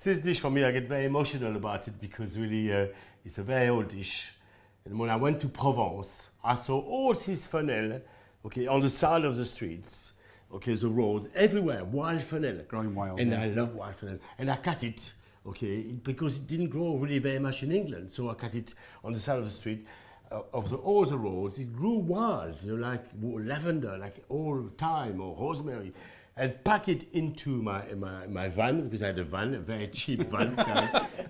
This dish for me, I get very emotional about it because really it's a very old dish. And when I went to Provence, I saw all this fennel, okay, on the side of the streets, okay, the roads, everywhere, wild fennel. Growing wild. And I love wild fennel. And I cut it, okay, because it didn't grow really very much in England. So I cut it on the side of the street. Of all the roads, it grew wild, like lavender, like all thyme or rosemary, and pack it into my van, because I had a van, a very cheap van.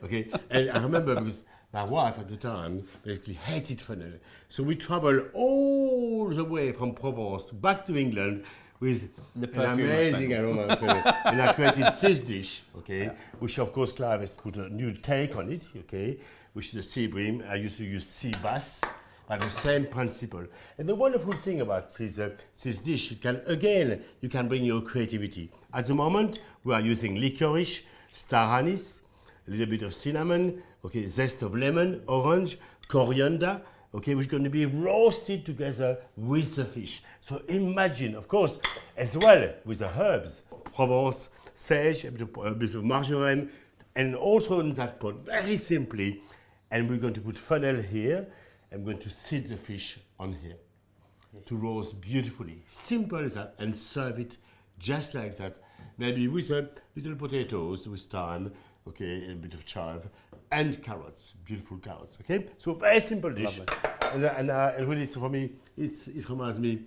Okay, and I remember because my wife at the time basically hated fennel, so we traveled all the way from Provence back to England with an amazing aroma of fennel. And I created this dish, okay, which of course Clive has put a new take on it, okay, which is a Seabream. I used to use sea bass, by the same principle. And the wonderful thing about this dish, you can bring your creativity. At the moment, we are using licorice, star anise, a little bit of cinnamon, okay, zest of lemon, orange, coriander, okay, which is going to be roasted together with the fish. So imagine, of course, as well with the herbs, Provence, sage, a bit of marjoram, and also in that pot, very simply, and we're going to put fennel here. I'm going to sit the fish on here to roast beautifully. Simple as that, and serve it just like that. Maybe with little potatoes with thyme, okay, a bit of chive, and carrots, beautiful carrots, okay? So very simple dish. And really, so for me, it reminds me,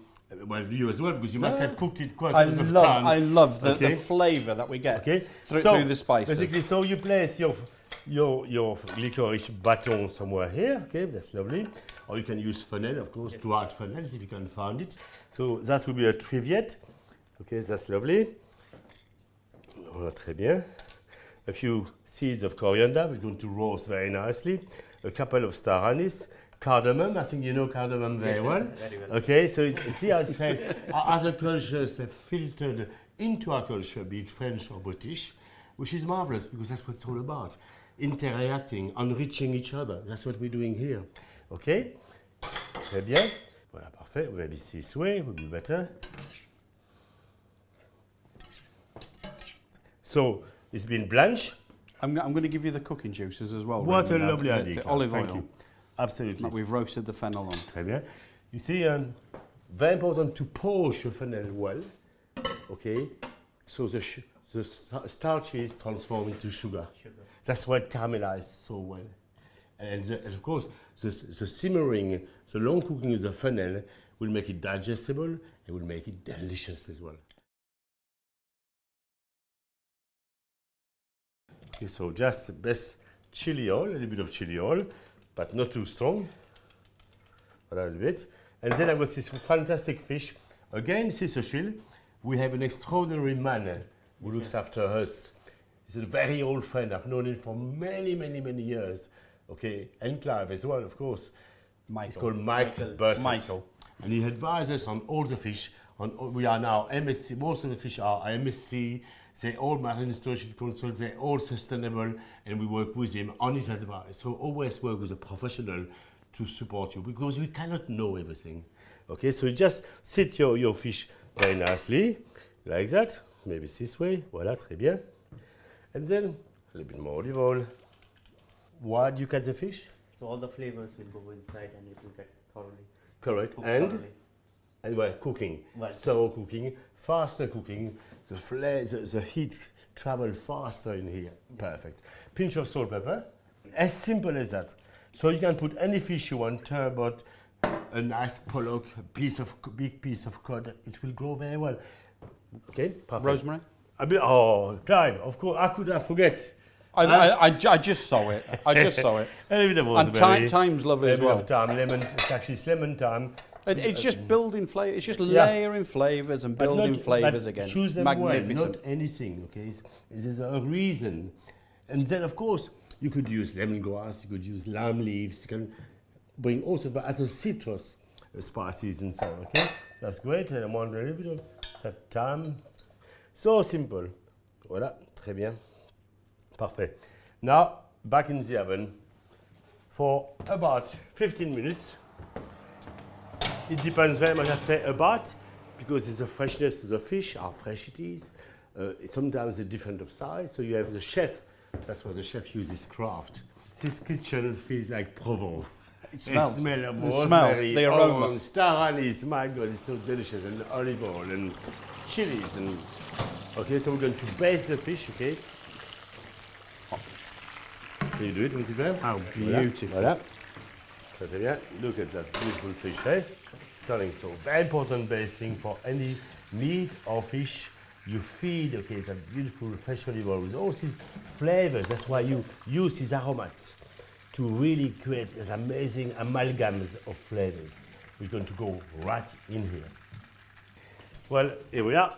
well, you as well, because you must have cooked it quite a lot of time. I love the flavour that we get through the spices. Basically, so you place your licorice baton somewhere here, okay, that's lovely. Or you can use fennel, of course, dried fennel if you can find it. So that will be a triviette, okay, that's lovely. Oh, très bien. A few seeds of coriander, which are going to roast very nicely. A couple of star anise. Cardamom, I think you know cardamom very well. Very well. Okay, so see how it tastes. Our other cultures have filtered into our culture, be it French or British, which is marvelous because that's what it's all about. Interacting, enriching each other. That's what we're doing here. Okay? Très bien. Voilà, parfait. Maybe this way would be better. So, it's been blanched. I'm going to give you the cooking juices as well. What really, a lovely idea. the olive Thank oil. you. Absolutely. That we've roasted the fennel on. Très bien. You see, very important to poach your fennel well. Okay? So the starch is transformed into sugar. That's why it caramelizes so well. And of course, the simmering, the long cooking of the fennel will make it digestible and will make it delicious as well. Okay, so just the best chili oil, a little bit of chili oil, but not too strong. A little bit. And then I've got this fantastic fish. Again, Sicily. We have an extraordinary man who looks after us. He's a very old friend. I've known him for many, many, many years. Okay, and Clive as well, of course. He's called Michael Bursett. Michael. And he advises on all the fish. We are now MSC. Most of the fish are MSC. They're all Marine Stewardship Council. They're all sustainable, and we work with him on his advice. So always work with a professional to support you because we cannot know everything. Okay, so you just sit your fish very nicely, like that. Maybe this way. Voilà, très bien. And then a little bit more olive oil. Why do you cut the fish? So all the flavors will go inside and it will get thoroughly. Correct. And well, cooking. Well, Slow cooking, faster cooking. The heat travels faster in here. Perfect. Pinch of salt, pepper. As simple as that. So you can put any fish you want, turbot, a nice pollock, big piece of cod. It will grow very well. Okay, perfect. Rosemary? Clive, of course, I could have forget. I just saw it. I just saw it. A little bit of rosemary. And time's lovely as well. A bit of thyme, lemon. It's actually lemon thyme. It's just building flavour. It's just layering flavours and building flavours again. Choose them Magnificent. well, not anything. Okay, there's a reason. And then, of course, you could use lemongrass. You could use lime leaves. You can bring also as a citrus spices and so on. Okay, that's great. And I want a little bit of that thyme. So simple. Voilà, très bien. Parfait. Now, back in the oven for about 15 minutes. It depends very much, I say, about, because it's the freshness of the fish, how fresh it is. Sometimes they're different of size. So you have the chef That's why the chef uses craft. This kitchen feels like Provence. It smells. It smells of The smell, rosemary, the aroma. onion, star anise. My God, it's so delicious. And olive oil and chilies. And okay, so we're going to baste the fish. Okay. Can you do it, Oliver? How beautiful. Voilà. Très bien. Look at that beautiful fish, eh? Stunning. So very important basting for any meat or fish you feed. Okay, it's a beautiful fresh olive oil with all these flavors. That's why you use these aromats to really create these amazing amalgams of flavors, which is going to go right in here. Well, here we are.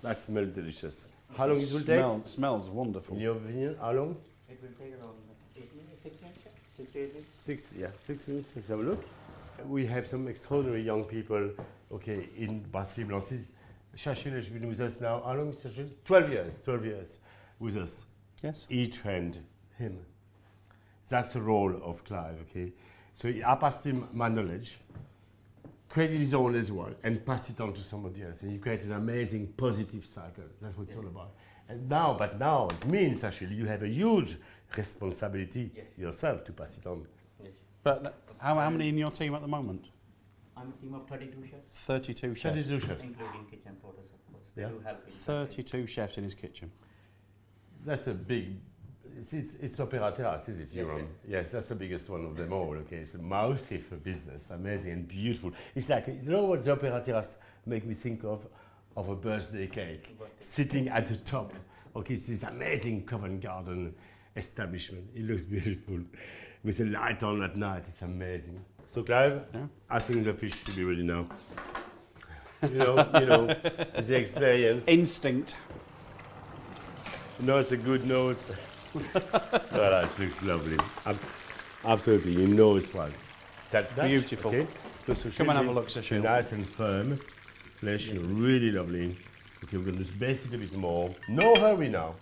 That smells delicious. How long it will take? Smells wonderful. In your opinion, how long? It will take around 8 minutes, 6 minutes, 6 to 8 minutes. 6 minutes. Let's have a look. We have some extraordinary young people, okay, in Brasserie Blanc. Shachil has been with us now. How long, Shachil? 12 years. 12 years with us. Yes. He trained him. That's the role of Clive, okay? So I passed him my knowledge, created his own as well, and passed it on to somebody else. And you create an amazing positive cycle. That's what it's all about. And now, it means actually you have a huge responsibility yourself to pass it on. Yes. But how many in your team at the moment? I'm a team of 32 chefs, 32 chefs. 32 chefs. including kitchen porters, of course. They Yeah. do help in 32 chefs in his kitchen. That's a big, it's Opera Terrace, is it, Euron? Yes, that's the biggest one of them all, okay? It's a massive business, amazing and beautiful. It's like, you know what the Opera Terrace make me think of? Of a birthday cake, sitting at the top. Okay, it's this amazing Covent Garden establishment. It looks beautiful. With the light on at night, it's amazing. So Clive, I think the fish should be ready now. You know, the experience. Instinct. Nose, a good nose. Voilà, it looks lovely. Absolutely, you know it's one. That's Beautiful. Okay. So Come and have a look, Cecile. Nice and firm. Flesh, really lovely. Okay, we're going to just baste it a bit more. No hurry now.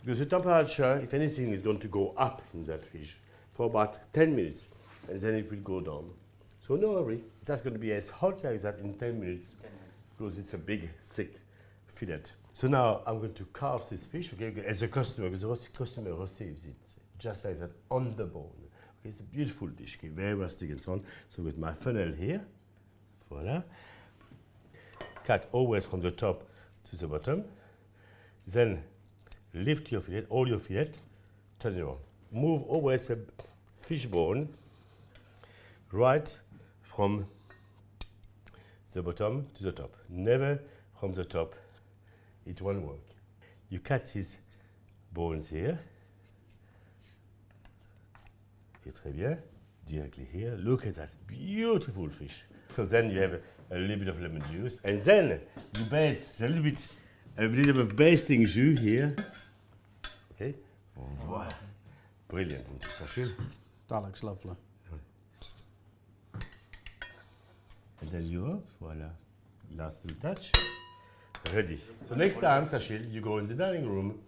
Because the temperature, if anything, is going to go up in that fish for about 10 minutes. And then it will go down. So no hurry. That's going to be as hot like that in 10 minutes. Because it's a big, thick fillet. So now I'm going to carve this fish, okay, as a customer, because the customer receives it just like that on the bone. Okay, it's a beautiful dish, okay, very rustic and so on. So with my funnel here, voila. Cut always from the top to the bottom. Then lift your fillet, all your fillet, turn it on. Move always the fish bone right from the bottom to the top. Never from the top. It won't work. You cut these bones here. Okay, très bien. Directly here. Look at that beautiful fish. So then you have a little bit of lemon juice, and then you baste a little bit of basting jus here. Okay. Voilà. Brilliant. That looks lovely. And then you up. Voilà. Last little touch. Ready. So next time, Sachil, you go in the dining room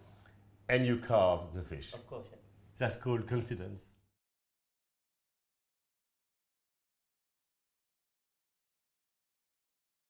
and you carve the fish. Of course, yeah. That's called confidence.